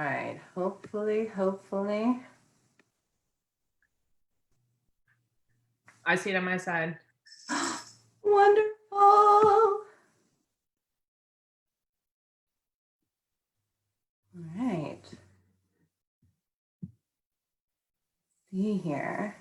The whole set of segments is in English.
right, hopefully. I see it on my side. Wonderful. All right. See here.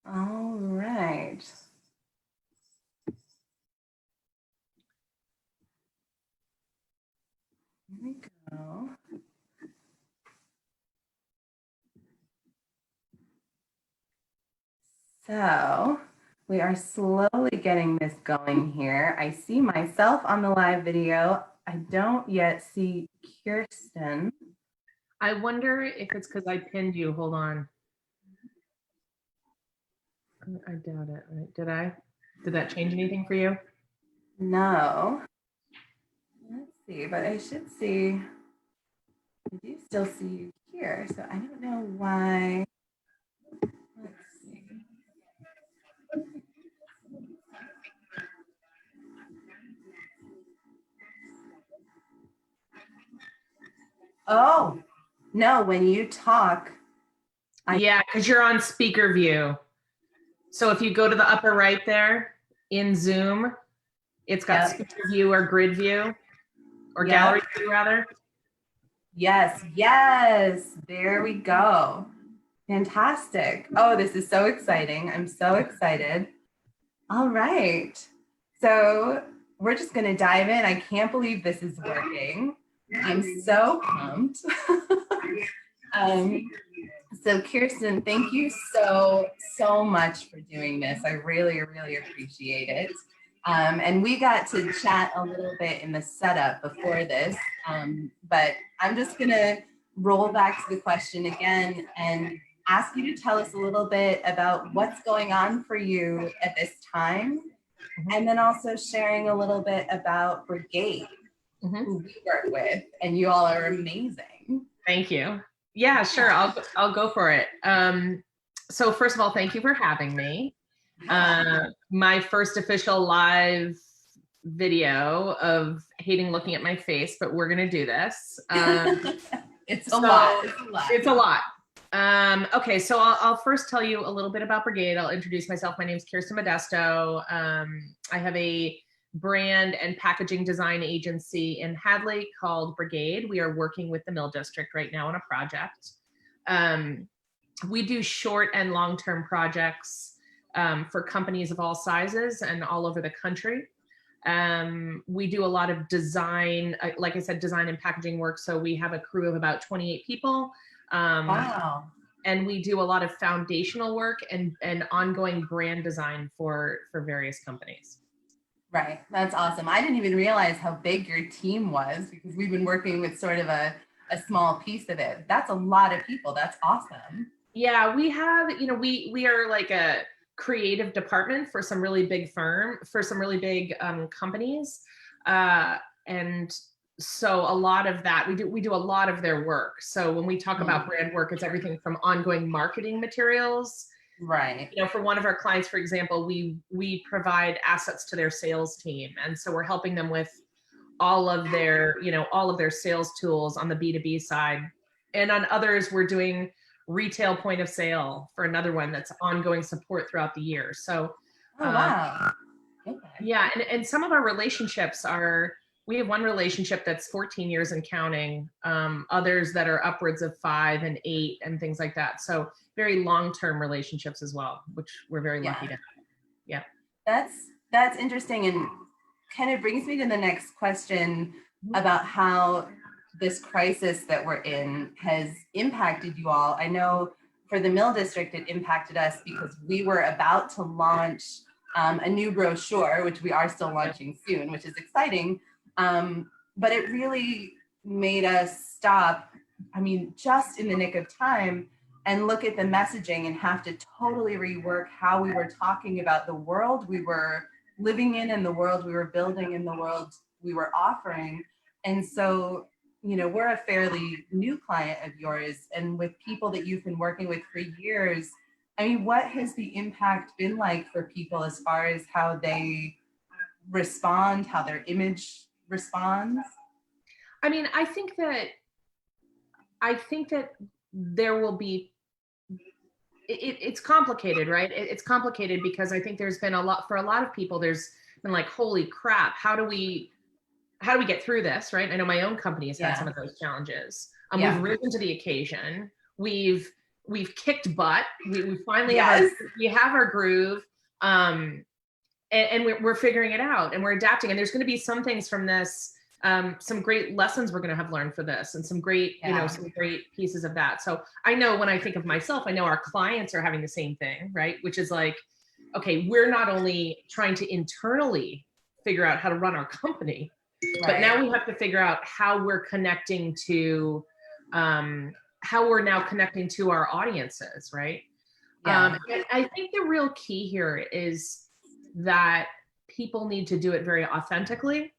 All right. Here we go. So we are slowly getting this going here. I see myself on the live video. I don't yet see Kirsten. I wonder if it's because I pinned you. Hold on. I doubt it. Did I? Did that change anything for you? No. Let's see, but I should see. I do still see you here, so I don't know why. Let's see. Oh, no, when you talk. Yeah, because you're on speaker view. So if you go to the upper right there in Zoom, it's got speaker view or grid view or gallery view rather. Yes, there we go. Fantastic. Oh, this is so exciting. I'm so excited. All right. So we're just going to dive in. I can't believe this is working. I'm so pumped. So Kirsten, thank you so much for doing this. I really appreciate it. And we got to chat a little bit in the setup before this, but I'm just gonna roll back to the question again and ask you to tell us a little bit about what's going on for you at this time, and then also sharing a little bit about Brigade, who we work with, and you all are amazing. Thank you. Yeah, sure. I'll go for it. So first of all, thank you for having me. My first official live video of hating looking at my face, but we're gonna do this. It's a lot. It's a lot. Okay, so I'll first tell you a little bit about Brigade. I'll introduce myself. My name is Kirsten Modestow. I have a brand and packaging design agency in Hadley called Brigade. We are working with the Mill District right now on a project. We do short and long-term projects for companies of all sizes and all over the country. We do a lot of design, like I said, design and packaging work. So we have a crew of about 28 people. Wow. And we do a lot of foundational work and ongoing brand design for various companies. Right. That's awesome. I didn't even realize how big your team was because we've been working with sort of a small piece of it. That's a lot of people. That's awesome. Yeah, we have, we are like a creative department for some really big companies. And so a lot of that, we do a lot of their work. So when we talk about brand work, it's everything from ongoing marketing materials. Right. For one of our clients, for example, we provide assets to their sales team. And so we're helping them with all of their sales tools on the B2B side. And on others, we're doing retail point of sale for another one that's ongoing support throughout the year. So, wow. Okay. Yeah. And some of our relationships we have one relationship that's 14 years and counting, others that are upwards of 5 and 8 and things like that. So very long-term relationships as well, which we're very lucky to have. Yeah. That's interesting and kind of brings me to the next question about how this crisis that we're in has impacted you all. I know for the Mill District, it impacted us because we were about to launch a new brochure, which we are still launching soon, which is exciting. But it really made us stop, I mean, just in the nick of time, and look at the messaging and have to totally rework how we were talking about the world we were living in and the world we were building and the world we were offering. And so, you know, we're a fairly new client of yours, and with people that you've been working with for years, I mean, what has the impact been like for people as far as how they respond, how their image responds? I mean, I think that there will be, it's complicated, right? It's complicated because I think there's been for a lot of people, there's been like, holy crap, how do we get through this, right? I know my own company has had some of those challenges. We've risen to the occasion. We've kicked butt. We finally have our groove, and we're figuring it out, and we're adapting. And there's going to be some things from this, some great lessons we're going to have learned for this, and some great, you know, some great pieces of that. So I know when I think of myself, I know our clients are having the same thing, right? Which is like, okay, we're not only trying to internally figure out how to run our company, but now we have to figure out how we're connecting to, how we're now connecting to our audiences, right? And I think the real key here is that people need to do it very authentically,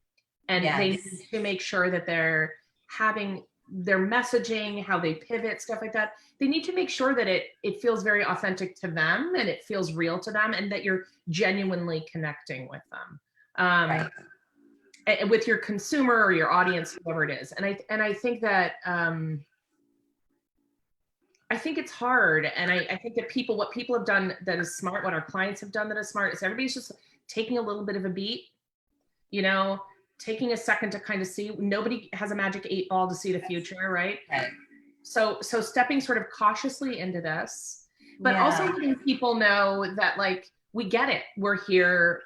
and they need to make sure that they're having their messaging, how they pivot, stuff like that. They need to make sure that it feels very authentic to them and it feels real to them, and that you're genuinely connecting with them. With your consumer or your audience, whoever it is. And I think that, I think it's hard. And I think that what people have done that is smart, what our clients have done that is smart, is everybody's just taking a little bit of a beat, you know, taking a second to kind of see. Nobody has a magic 8 ball to see the future, right? So stepping sort of cautiously into this, but also letting people know that, like, we get it. We're here.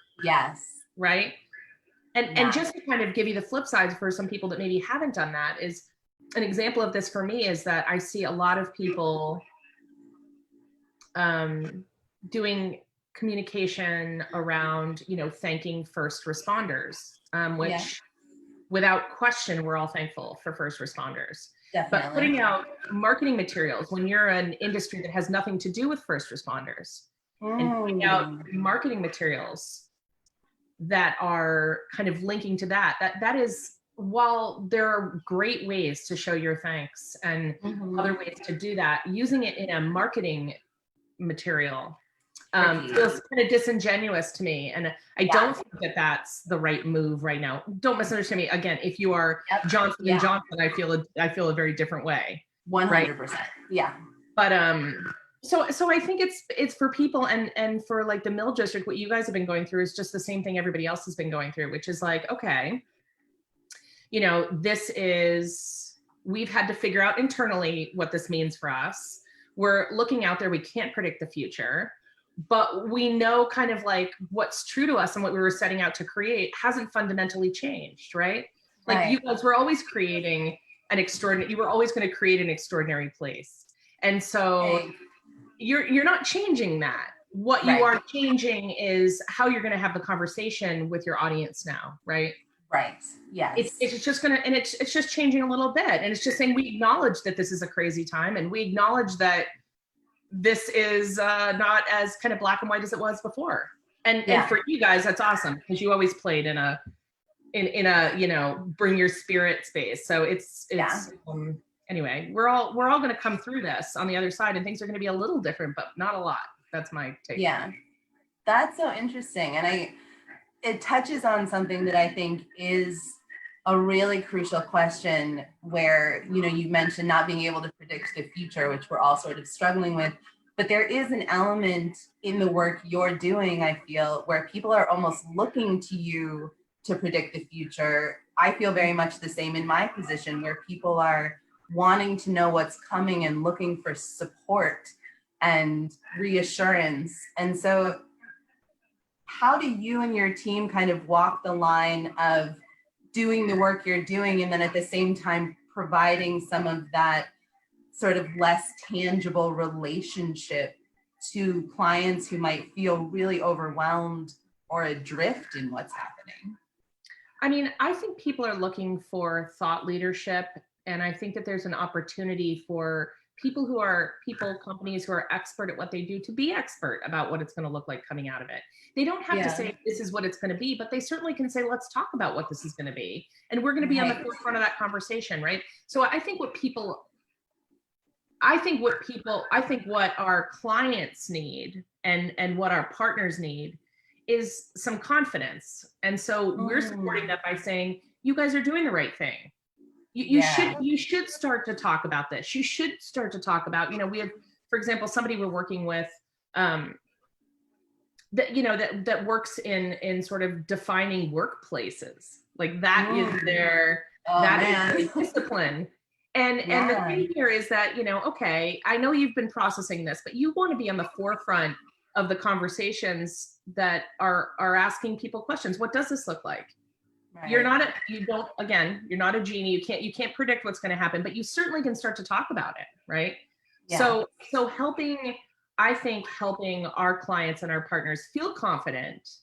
Right. And just to kind of give you the flip side for some people that maybe haven't done that, is an example of this for me is that I see a lot of people doing communication around, you know, thanking first responders, which without question, we're all thankful for first responders. But putting out marketing materials when you're an industry that has nothing to do with first responders, and putting out marketing materials that are kind of linking to that is, while there are great ways to show your thanks and other ways to do that, using it in a marketing material feels kind of disingenuous to me. And I don't think that that's the right move right now. Don't misunderstand me. Again, if you are Johnson & Johnson, I feel a very different way. 100%. Right? But so I think it's for people, and for like the Mill District, what you guys have been going through is just the same thing everybody else has been going through, which is like, okay, you know, we've had to figure out internally what this means for us. We're looking out there, we can't predict the future, but we know kind of like what's true to us and what we were setting out to create hasn't fundamentally changed, right? Like you guys were always creating you were always going to create an extraordinary place. And so you're not changing that. What you are changing is how you're going to have the conversation with your audience now, right? It's just gonna, and it's just changing a little bit, and it's just saying we acknowledge that this is a crazy time, and we acknowledge that this is not as kind of black and white as it was before. And for you guys, that's awesome, because you always played in a you know, bring your spirit space. So it's anyway, we're all going to come through this on the other side, and things are going to be a little different, but not a lot. That's my take. That's so interesting. And it touches on something that I think is a really crucial question, where, you know, you mentioned not being able to predict the future, which we're all sort of struggling with, but there is an element in the work you're doing, I feel, where people are almost looking to you to predict the future. I feel very much the same in my position, where people are wanting to know what's coming and looking for support and reassurance. And so how do you and your team kind of walk the line of doing the work you're doing, and then at the same time providing some of that sort of less tangible relationship to clients who might feel really overwhelmed or adrift in what's happening? I mean, I think people are looking for thought leadership, and I think that there's an opportunity for companies who are expert at what they do to be expert about what it's going to look like coming out of it. They don't have to say this is what it's going to be, but they certainly can say, let's talk about what this is going to be. And we're going to be on the forefront of that conversation, right? So I think what our clients need and what our partners need is some confidence. And so we're supporting that by saying, you guys are doing the right thing. You should start to talk about this. You should start to talk about, we have, for example, somebody we're working with that works in sort of defining workplaces. Like that is their discipline. And the thing here is that, okay, I know you've been processing this, but you want to be on the forefront of the conversations that are asking people questions. What does this look like? Right. You're not a genie. You can't predict what's going to happen, but you certainly can start to talk about it. Right. Yeah. So helping our clients and our partners feel confident,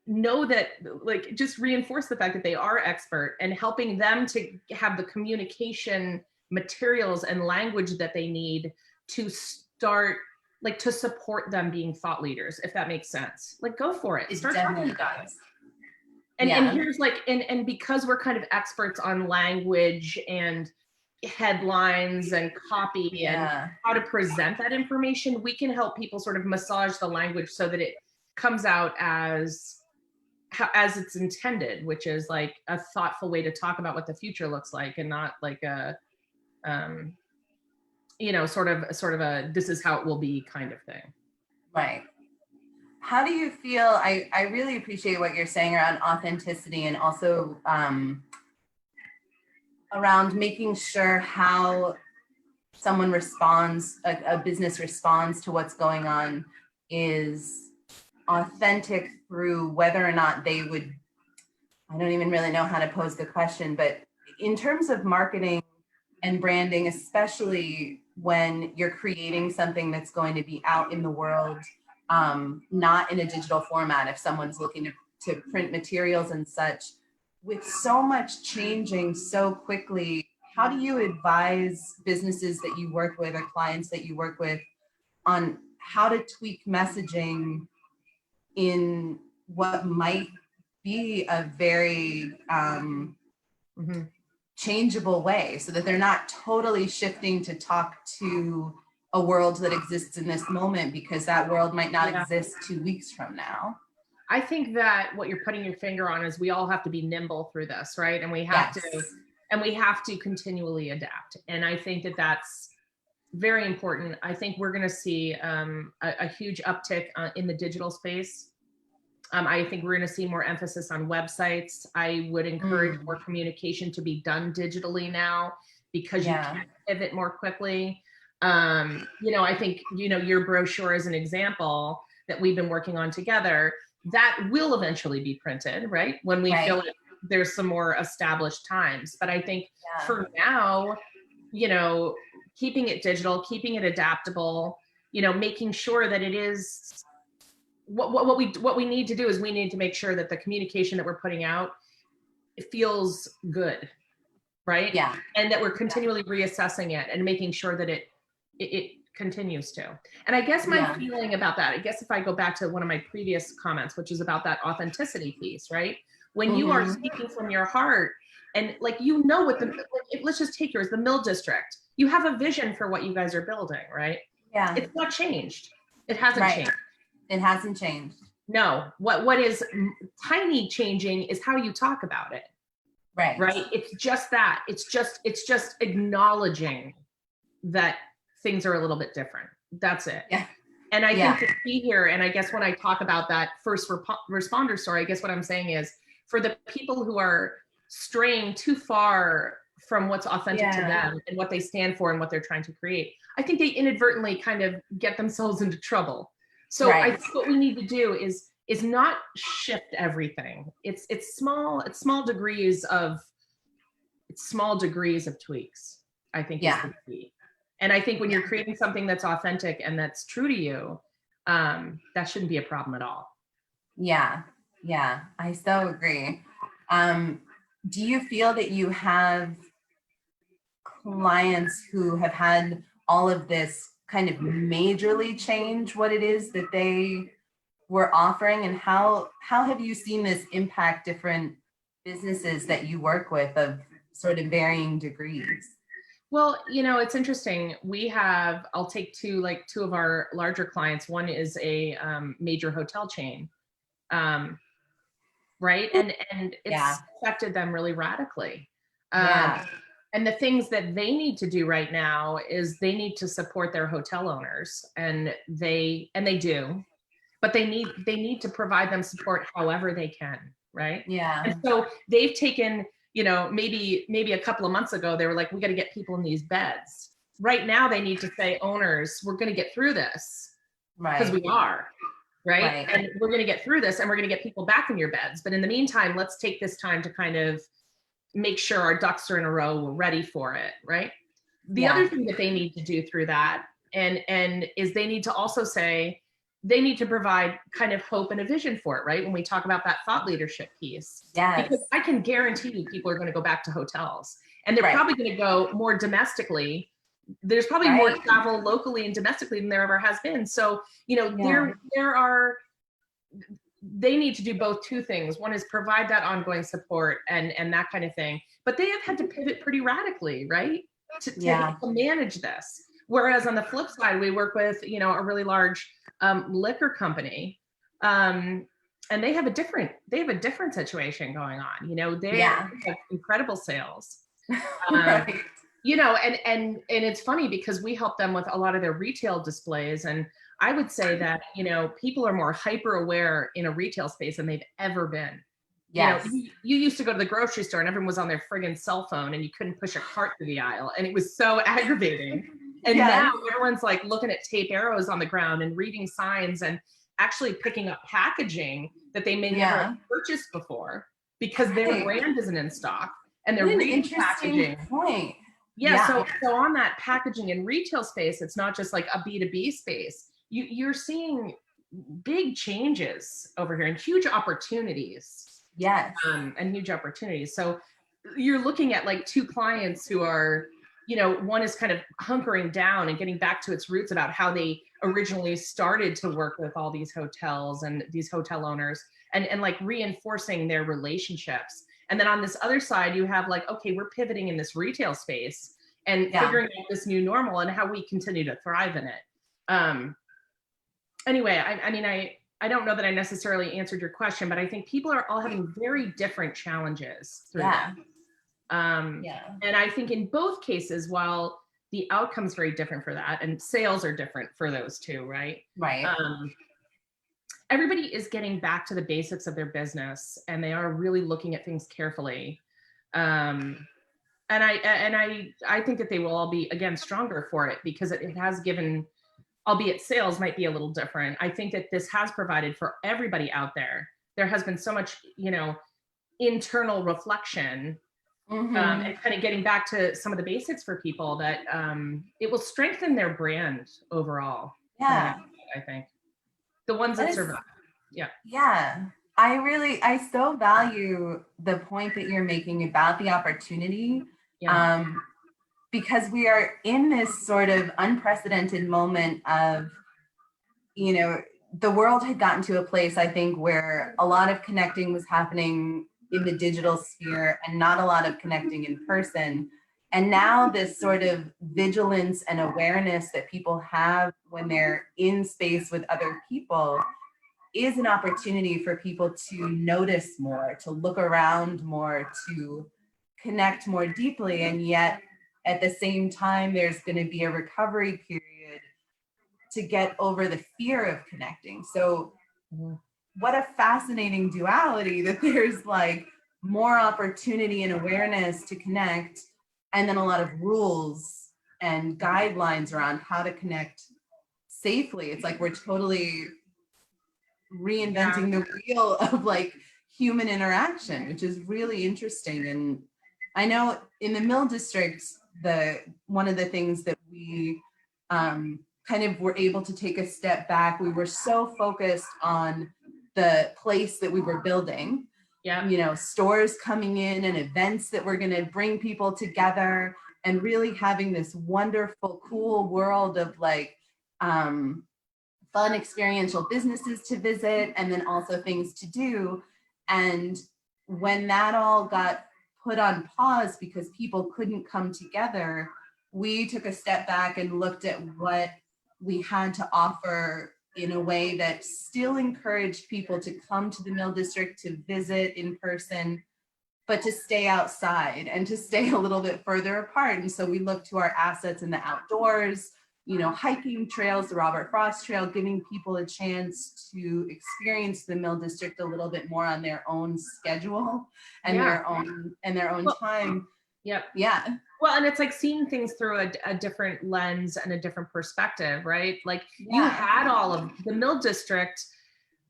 know that, like, just reinforce the fact that they are expert, and helping them to have the communication materials and language that they need to start, like, to support them being thought leaders, if that makes sense. Like, go for it. Start talking about it. And here's and because we're kind of experts on language and headlines and copy and how to present that information, we can help people sort of massage the language so that it comes out as it's intended, which is like a thoughtful way to talk about what the future looks like, and not like a sort of a this is how it will be kind of thing. Right. How do you feel? I really appreciate what you're saying around authenticity, and also around making sure how someone responds, a business responds to what's going on is authentic through whether or not they would, I don't even really know how to pose the question, but in terms of marketing and branding, especially when you're creating something that's going to be out in the world, not in a digital format, if someone's looking to print materials and such, with so much changing so quickly, how do you advise businesses that you work with or clients that you work with on how to tweak messaging in what might be a very changeable way, so that they're not totally shifting to talk to a world that exists in this moment, because that world might not exist 2 weeks from now? I think that what you're putting your finger on is we all have to be nimble through this, right? And we have to continually adapt. And I think that that's very important. I think we're going to see a huge uptick in the digital space. I think we're going to see more emphasis on websites. I would encourage more communication to be done digitally now, because you can pivot more quickly. I think, your brochure is an example that we've been working on together that will eventually be printed, right? When we feel like there's some more established times. But I think for now, keeping it digital, keeping it adaptable, making sure that it is what we need to do is we need to make sure that the communication that we're putting out, it feels good, right? Yeah. And that we're continually reassessing it and making sure that it continues to. And I guess my feeling about that, I guess if I go back to one of my previous comments, which is about that authenticity piece, right? When you are speaking from your heart, and like, let's just take yours, the Mill District. You have a vision for what you guys are building, right? Yeah. It's not changed. It hasn't changed. It hasn't changed. No, what is tiny changing is how you talk about it. Right. Right. It's just that. It's just acknowledging that things are a little bit different. That's it. Yeah. And I think the key here, and I guess when I talk about that first responder story, I guess what I'm saying is, for the people who are straying too far from what's authentic to them and what they stand for and what they're trying to create, I think they inadvertently kind of get themselves into trouble. So I think what we need to do is not shift everything. It's small degrees of tweaks, I think is the key. And I think when you're creating something that's authentic and that's true to you, that shouldn't be a problem at all. Yeah, I so agree. Do you feel that you have clients who have had all of this kind of majorly change what it is that they were offering, and how have you seen this impact different businesses that you work with of sort of varying degrees? Well, it's interesting. I'll take two of our larger clients. One is a major hotel chain, right? And Yeah. it's affected them really radically. Yeah. And the things that they need to do right now is they need to support their hotel owners, and they do, but they need to provide them support however they can, right? Yeah. And so they've taken, maybe a couple of months ago, they were like, we got to get people in these beds. Right now, they need to say, owners, we're going to get through this, because we are, right? And we're going to get through this, and we're going to get people back in your beds. But in the meantime, let's take this time to kind of make sure our ducks are in a row, we're ready for it, right? The other thing that they need to do through that, and is they need to also say, they need to provide kind of hope and a vision for it, right? When we talk about that thought leadership piece. Yes. Because I can guarantee you people are going to go back to hotels, and they're probably going to go more domestically. There's probably more travel locally and domestically than there ever has been. So, they need to do both two things. One is provide that ongoing support and that kind of thing. But they have had to pivot pretty radically, right? To manage this. Whereas on the flip side, we work with, a really large liquor company. And they have a different situation going on. They have incredible sales. Right. And it's funny because we help them with a lot of their retail displays. And I would say that, people are more hyper aware in a retail space than they've ever been. Yes. You used to go to the grocery store and everyone was on their friggin' cell phone and you couldn't push a cart through the aisle, and it was so aggravating. And now everyone's like looking at tape arrows on the ground and reading signs and actually picking up packaging that they may never have purchased before because their brand isn't in stock, and they're reading packaging. Point. So on that packaging and retail space, it's not just like a B2B space. You're seeing big changes over here and huge opportunities. Yes. And huge opportunities. So you're looking at like two clients who are, one is kind of hunkering down and getting back to its roots about how they originally started to work with all these hotels and these hotel owners, and like reinforcing their relationships. And then on this other side, you have like, okay, we're pivoting in this retail space and figuring out this new normal and how we continue to thrive in it. Anyway, I don't know that I necessarily answered your question, but I think people are all having very different challenges through that. And I think in both cases, while the outcome's very different for that, and sales are different for those two, right? Right. Everybody is getting back to the basics of their business, and they are really looking at things carefully. And I think that they will all be, again, stronger for it because it has given, albeit sales might be a little different. I think that this has provided for everybody out there. There has been so much, internal reflection and kind of getting back to some of the basics for people that it will strengthen their brand overall. Yeah. I think the ones that survive. Yeah. I so value the point that you're making about the opportunity. Because we are in this sort of unprecedented moment of, the world had gotten to a place, I think, where a lot of connecting was happening in the digital sphere and not a lot of connecting in person. And now this sort of vigilance and awareness that people have when they're in space with other people is an opportunity for people to notice more, to look around more, to connect more deeply. And yet, at the same time, there's going to be a recovery period to get over the fear of connecting. So what a fascinating duality that there's like more opportunity and awareness to connect, and then a lot of rules and guidelines around how to connect safely. It's like we're totally reinventing the wheel of like human interaction, which is really interesting. And I know in the Mill District, one of the things that we kind of were able to take a step back, we were so focused on the place that we were building Yeah. you know, stores coming in and events that were going to bring people together, and really having this wonderful, cool world of like fun experiential businesses to visit, and then also things to do. And when that all got put on pause because people couldn't come together, we took a step back and looked at what we had to offer in a way that still encouraged people to come to the Mill District to visit in person, but to stay outside and to stay a little bit further apart. And so we look to our assets in the outdoors, you know, hiking trails, the Robert Frost Trail, giving people a chance to experience the Mill District a little bit more on their own schedule and their own time. Yep. Yeah. Well, and it's like seeing things through a different lens and a different perspective, right? Like you had all of the Mill District.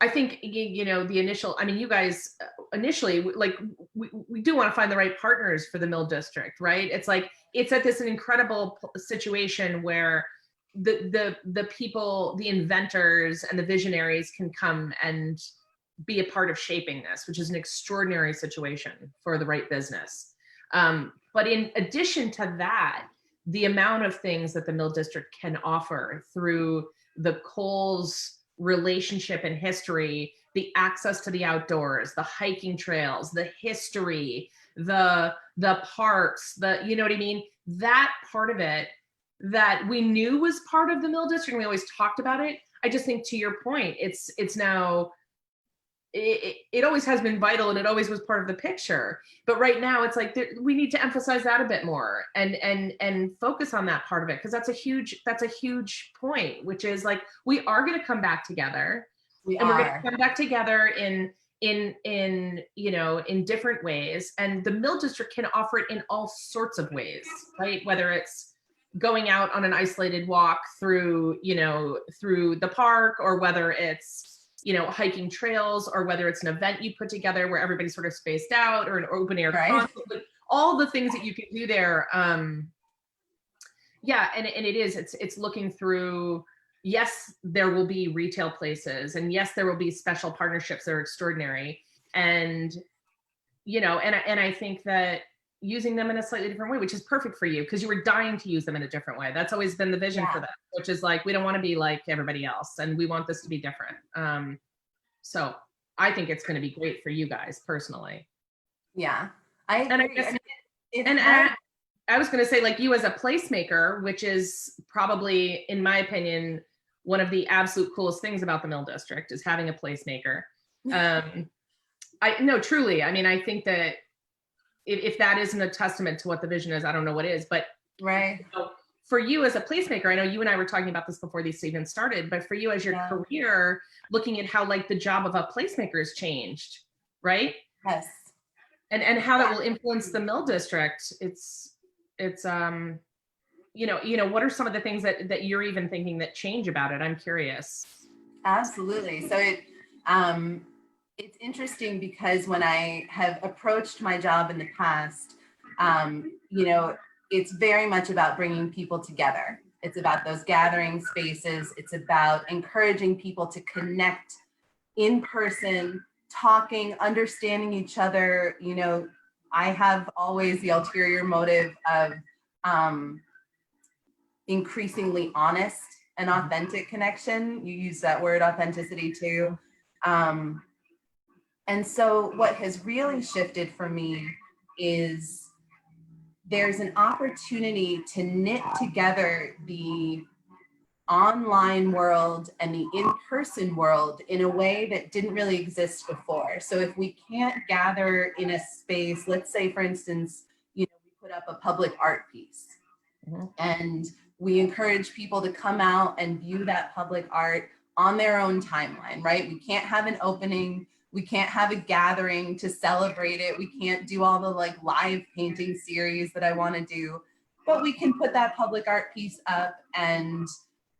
I think, you know, the initial, I mean, you guys initially, like, we do want to find the right partners for the Mill District, right? It's like, it's at this incredible situation where the people, the inventors and the visionaries can come and be a part of shaping this, which is an extraordinary situation for the right business. But in addition to that, the amount of things that the Mill District can offer through the Kohl's relationship and history, the access to the outdoors, the hiking trails, the history, the parks, you know what I mean? That part of it that we knew was part of the Mill District, and we always talked about it. I just think, to your point, it's now, it always has been vital, and it always was part of the picture. But right now it's like we need to emphasize that a bit more and focus on that part of it, because that's a huge point, which is like, we are going to come back together. We're going to come back together in you know, in different ways. And the Mill District can offer it in all sorts of ways, right? Whether it's going out on an isolated walk through, you know, through the park, or whether it's, you know, hiking trails, or whether it's an event you put together where everybody's sort of spaced out, or an open air concert, all the things that you can do there. Yeah, and it's looking through, yes, there will be retail places, and yes, there will be special partnerships that are extraordinary. And, you know, and I think that using them in a slightly different way, which is perfect for you, because you were dying to use them in a different way. That's always been the vision for them, which is like, we don't want to be like everybody else, and we want this to be different. So I think it's going to be great for you guys personally. Yeah, I agree. I was going to say, like, you as a placemaker, which is probably, in my opinion, one of the absolute coolest things about the Mill District, is having a placemaker. No, truly. I mean, I think that if that isn't a testament to what the vision is, I don't know what is. But so for you as a placemaker, I know you and I were talking about this before this even started, but for you as your career, looking at how like the job of a placemaker has changed, right? Yes. And how that will influence the Mill District. It's you know, what are some of the things that you're even thinking that change about it? I'm curious. Absolutely. So it's interesting, because when I have approached my job in the past, you know, it's very much about bringing people together. It's about those gathering spaces. It's about encouraging people to connect in person, talking, understanding each other. You know, I have always the ulterior motive of increasingly honest and authentic connection. You use that word, authenticity, too. And so what has really shifted for me is there's an opportunity to knit together the online world and the in-person world in a way that didn't really exist before. So if we can't gather in a space, let's say, for instance, you know, we put up a public art piece, and we encourage people to come out and view that public art on their own timeline, right? We can't have an opening. We can't have a gathering to celebrate it. We can't do all the like live painting series that I want to do, but we can put that public art piece up and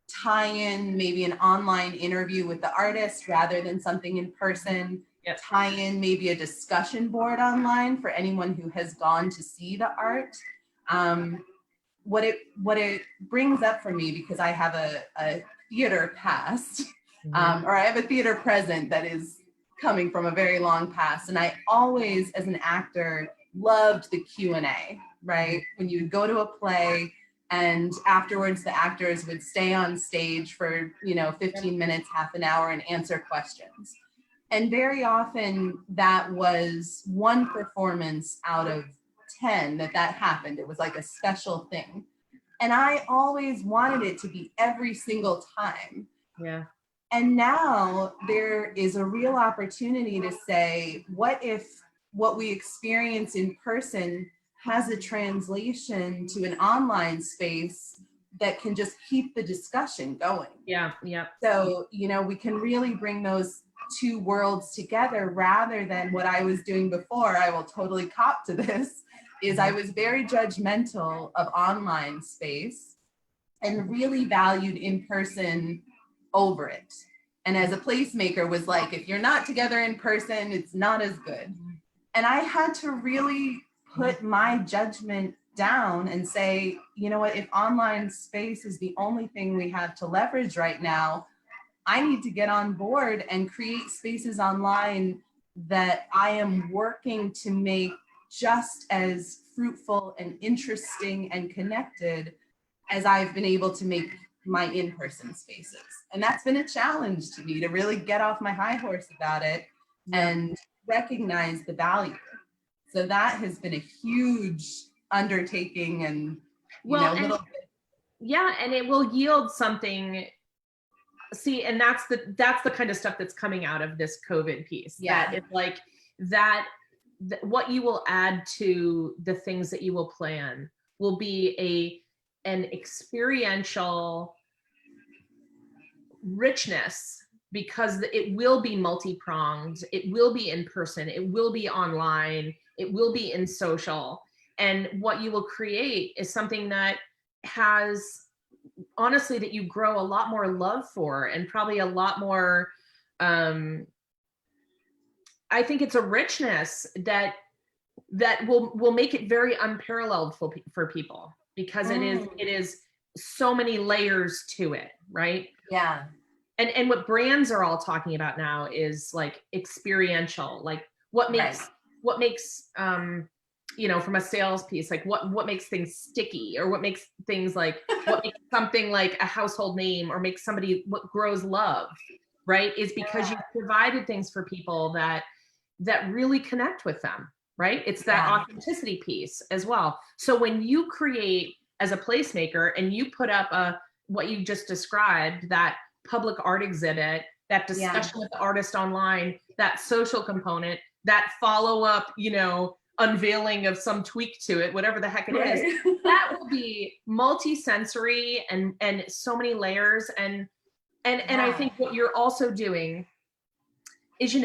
tie in maybe an online interview with the artist rather than something in person. Tie in maybe a discussion board online for anyone who has gone to see the art. What it brings up for me, because I have a theater past, or I have a theater present that is coming from a very long past. And I always, as an actor, loved the Q&A, right? When you would go to a play and afterwards the actors would stay on stage for, 15 minutes, half an hour and answer questions. And very often that was one performance out of 10 that happened. It was like a special thing. And I always wanted it to be every single time. Yeah. And now there is a real opportunity to say, what if what we experience in person has a translation to an online space that can just keep the discussion going? Yeah. So, we can really bring those two worlds together rather than what I was doing before. I will totally cop to this, is I was very judgmental of online space and really valued in person over it. And as a placemaker was like, if you're not together in person, it's not as good. And I had to really put my judgment down and say, you know what, if online space is the only thing we have to leverage right now, I need to get on board and create spaces online that I am working to make just as fruitful and interesting and connected as I've been able to make my in-person spaces. And that's been a challenge to me, to really get off my high horse about it and recognize the value. So that has been a huge undertaking and, little bit. Yeah, and it will yield something. See, and that's the kind of stuff that's coming out of this COVID piece. Yeah. That it's like what you will add to the things that you will plan will be an experiential richness, because it will be multi-pronged, it will be in person, it will be online, it will be in social. And what you will create is something that has, honestly, that you grow a lot more love for, and probably a lot more, I think it's a richness that will make it very unparalleled for people, because it is so many layers to it, right? Yeah. And what brands are all talking about now is like experiential, like what makes from a sales piece, like what makes things sticky, or what makes things like what makes something like a household name, or makes somebody, what grows love, right? Is because you've provided things for people that really connect with them, right? It's that authenticity piece as well. So when you create as a placemaker and you put up what you just described, that public art exhibit, that discussion with the artist online, that social component, that follow-up, unveiling of some tweak to it, whatever the heck it is, that will be multi-sensory and so many layers. And I think what you're also doing is,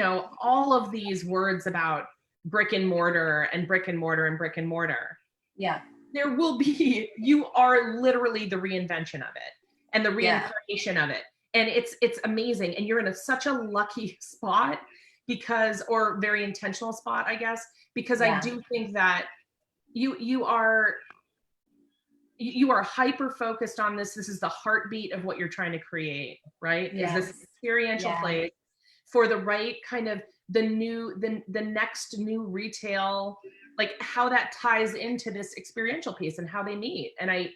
all of these words about brick and mortar and brick and mortar and brick and mortar. Yeah. There will be, you are literally the reinvention of it and the reincarnation of it. And it's amazing. And you're in such a lucky spot, or very intentional spot, I guess, because I do think that you are hyper focused on this. This is the heartbeat of what you're trying to create, right? Yes. Is this experiential place for the right kind of the next new retail, like how that ties into this experiential piece and how they meet. And I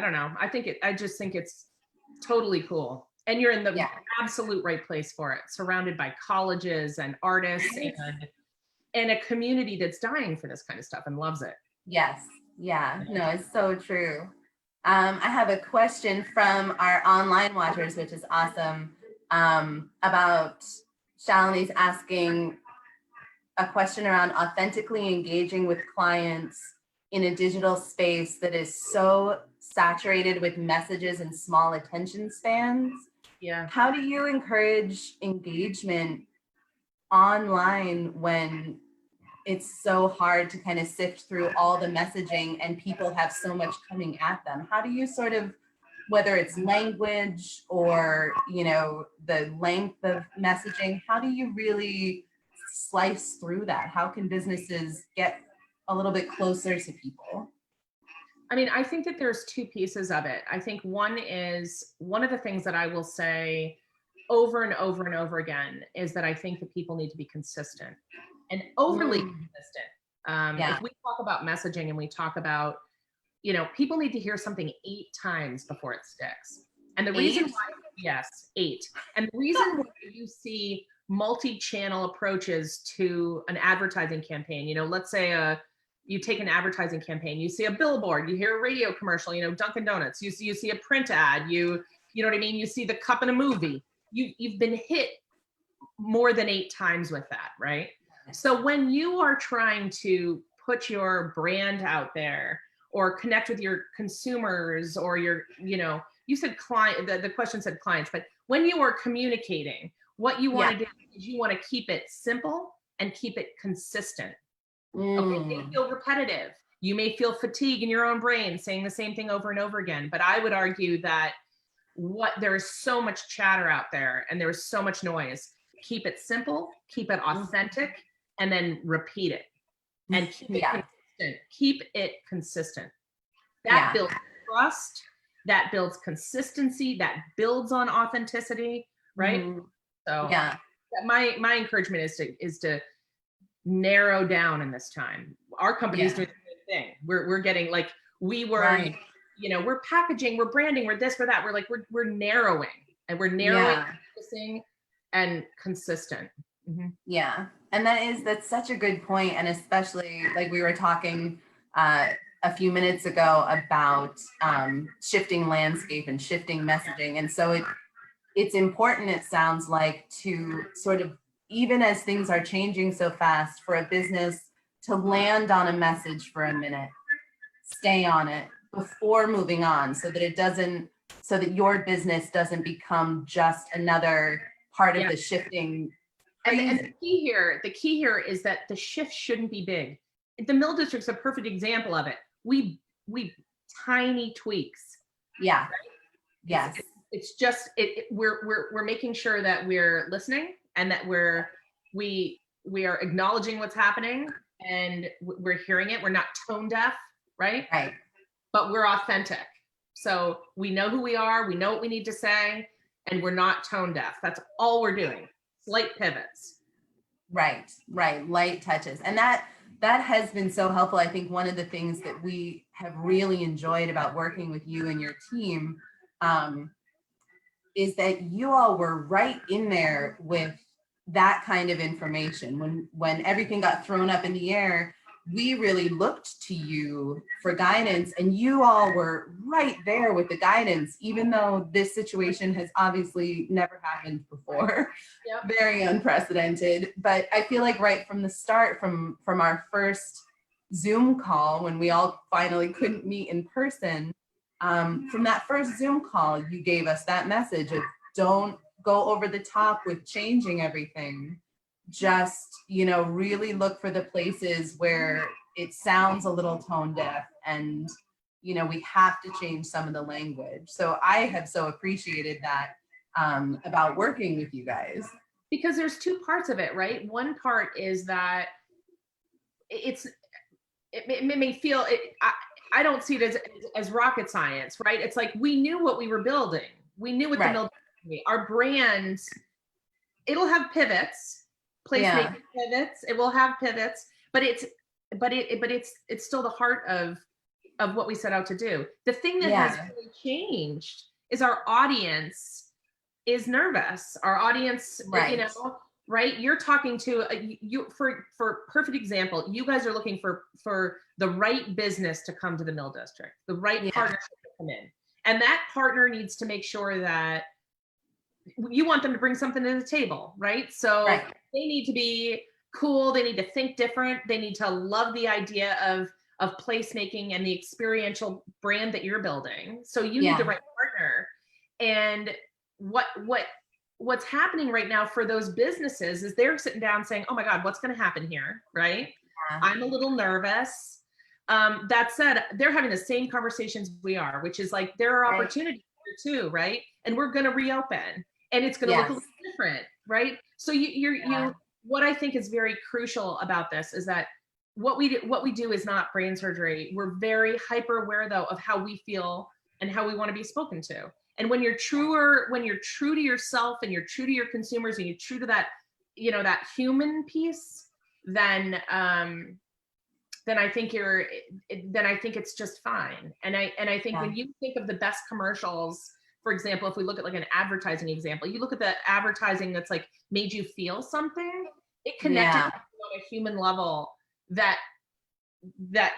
don't know. I just think it's totally cool. And you're in the absolute right place for it, surrounded by colleges and artists and a community that's dying for this kind of stuff and loves it. Yes. Yeah. No, it's so true. I have a question from our online watchers, which is awesome, about Shalini's asking a question around authentically engaging with clients in a digital space that is so saturated with messages and small attention spans. Yeah. How do you encourage engagement online when it's so hard to kind of sift through all the messaging and people have so much coming at them? How do you sort of, whether it's language or, the length of messaging, how do you really slice through that? How can businesses get a little bit closer to people? I mean, I think that there's two pieces of it. I think one of the things that I will say over and over and over again is that I think that people need to be consistent and overly consistent. If we talk about messaging and we talk about, you know, people need to hear something 8 times before it sticks. And the reason why, yes, 8. And the reason why you see multi-channel approaches to an advertising campaign, you know, let's say you take an advertising campaign, you see a billboard, you hear a radio commercial, you know, Dunkin' Donuts, you see a print ad, you know what I mean? You see the cup in a movie. You've been hit more than 8 times with that, right? So when you are trying to put your brand out there or connect with your consumers or your, you know, you said client, the question said clients, but when you are communicating, what you want to do is you want to keep it simple and keep it consistent. Okay, it may feel repetitive. You may feel fatigue in your own brain saying the same thing over and over again, but I would argue that there is so much chatter out there and there is so much noise. Keep it simple, keep it authentic, and then repeat it. And keep it consistent. Keep it consistent. That builds trust, that builds consistency, that builds on authenticity, right? So my encouragement is to narrow down in this time. Our company is doing the same thing. We're getting like you know, we're packaging, we're branding, we're this, we're that. We're like, we're narrowing and we're narrowing, focusing, and consistent. Yeah. And that's such a good point. And especially like we were talking a few minutes ago about shifting landscape and shifting messaging. And so it's important, it sounds like, to sort of, even as things are changing so fast, for a business to land on a message for a minute, stay on it before moving on, so that your business doesn't become just another part of the shifting. And the key here is that the shift shouldn't be big. The Mill District's a perfect example of it. We tiny tweaks. Yeah. Right? Yes. It's just we're making sure that we're listening and that we are acknowledging what's happening and we're hearing it. We're not tone deaf, right? Right. But we're authentic. So we know who we are, we know what we need to say, and we're not tone deaf. That's all we're doing. Slight pivots. Right. Light touches. And that has been so helpful. I think one of the things that we have really enjoyed about working with you and your team is that you all were right in there with that kind of information. When everything got thrown up in the air, we really looked to you for guidance, and you all were right there with the guidance, even though this situation has obviously never happened before. Very unprecedented. But I feel like right from the start, from our first Zoom call, when we all finally couldn't meet in person, from that first Zoom call, you gave us that message of don't go over the top with changing everything. Just, you know, really look for the places where it sounds a little tone deaf, and, you know, we have to change some of the language. So I have so appreciated that about working with you guys. Because there's 2 parts of it, right? One part is that it may feel, I don't see it as rocket science, right? It's like, we knew what we were building. We knew what the Mill District would be. Our brand, it'll have pivots. Placemaker pivots. It will have pivots, but it's still the heart of what we set out to do. The thing that has really changed is our audience is nervous. Our audience, you know, right? You're talking to for perfect example. You guys are looking for the right business to come to the Mill District, the right partnership to come in, and that partner needs to make sure that you want them to bring something to the table, right? So they need to be cool. They need to think different. They need to love the idea of placemaking and the experiential brand that you're building. So you need the right partner. And what's happening right now for those businesses is they're sitting down saying, oh my God, what's going to happen here, right? I'm a little nervous. That said, they're having the same conversations we are, which is like, there are opportunities here too, right? And we're going to reopen. And it's going to look a little different, right? So what I think is very crucial about this is that what we do is not brain surgery. We're very hyper aware though of how we feel and how we want to be spoken to. And when you're true to yourself and you're true to your consumers and you're true to that, you know, that human piece, then I think it's just fine. And I think when you think of the best commercials, for example, if we look at like an advertising example, you look at the advertising that's like made you feel something, it connected to you on a human level that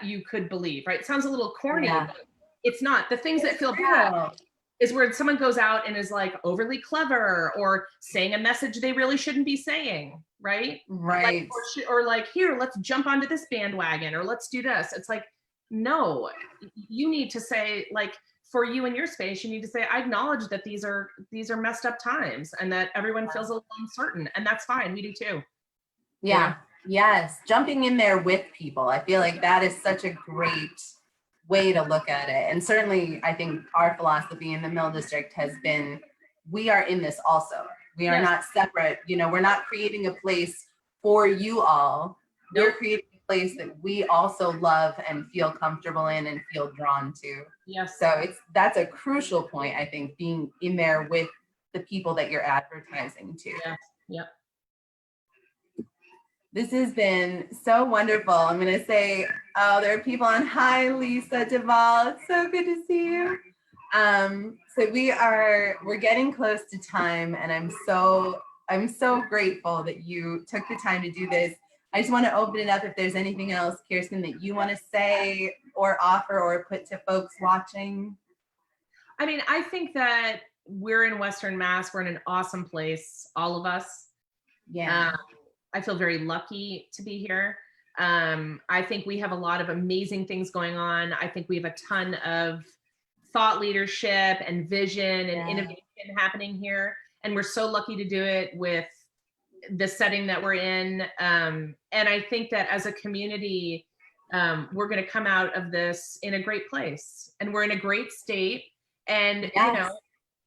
you could believe, right? It sounds a little corny, but it's not. The things that feel bad is where someone goes out and is like overly clever or saying a message they really shouldn't be saying, right? Right. Like, or like, here, let's jump onto this bandwagon, or let's do this. It's like, no, you need to say, like, for you in your space, you need to say, I acknowledge that these are messed up times and that everyone feels a little uncertain, and that's fine. We do too. Yeah. Yes. Jumping in there with people. I feel like that is such a great way to look at it. And certainly I think our philosophy in the Mill District has been, we are in this also. We are not separate. You know, we're not creating a place for you all. We're creating a place that we also love and feel comfortable in and feel drawn to. Yes. So that's a crucial point, I think, being in there with the people that you're advertising to. Yes. Yep. This has been so wonderful. I'm going to say, oh, there are people on. Hi, Lisa Duvall. It's so good to see you. So we're getting close to time, and I'm so grateful that you took the time to do this. I just want to open it up if there's anything else, Kirsten, that you want to say or offer or put to folks watching. I mean, I think that we're in Western Mass. We're in an awesome place, all of us. Yeah. I feel very lucky to be here. I think we have a lot of amazing things going on. I think we have a ton of thought leadership and vision and innovation happening here. And we're so lucky to do it with the setting that we're in. And I think that as a community, we're going to come out of this in a great place, and we're in a great state. And, you know,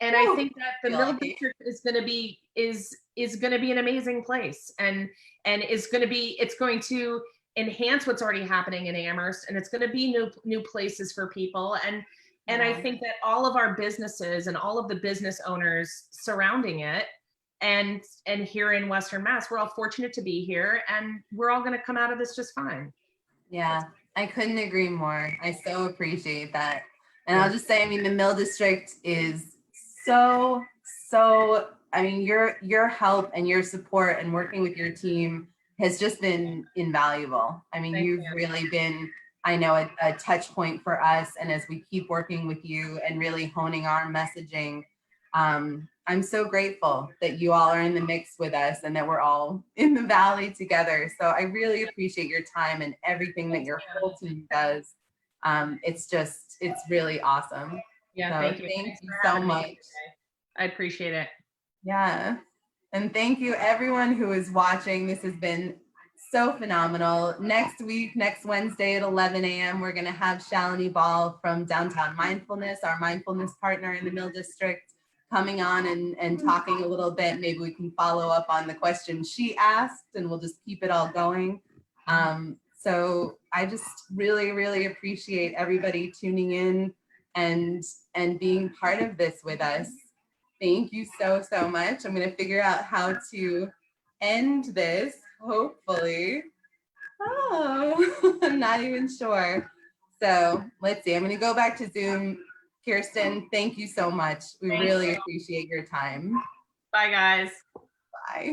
and I think that the Mill District is going to be, is going to be an amazing place, and it's going to enhance what's already happening in Amherst, and it's going to be new places for people. And I think that all of our businesses and all of the business owners surrounding it and here in Western Mass, we're all fortunate to be here, and we're all going to come out of this just fine. Yeah, I couldn't agree more. I so appreciate that. And I'll just say, I mean, the Mill District is so, I mean, your help and your support and working with your team has just been invaluable. I mean, you've really been, I know, a touch point for us. And as we keep working with you and really honing our messaging, I'm so grateful that you all are in the mix with us and that we're all in the valley together. So I really appreciate your time and everything that your whole team does. It's really awesome. Yeah, so thank you so much. I appreciate it. Yeah. And thank you everyone who is watching. This has been so phenomenal. Next Wednesday at 11 a.m., we're going to have Shalini Ball from Downtown Mindfulness, our mindfulness partner in the Mill District, coming on and talking a little bit. Maybe we can follow up on the question she asked, and we'll just keep it all going. So I just really, really appreciate everybody tuning in and being part of this with us. Thank you so much. I'm going to figure out how to end this, hopefully. Oh, I'm not even sure. So let's see. I'm going to go back to Zoom. Kirsten, thank you so much. We really appreciate your time. Bye, guys. Bye.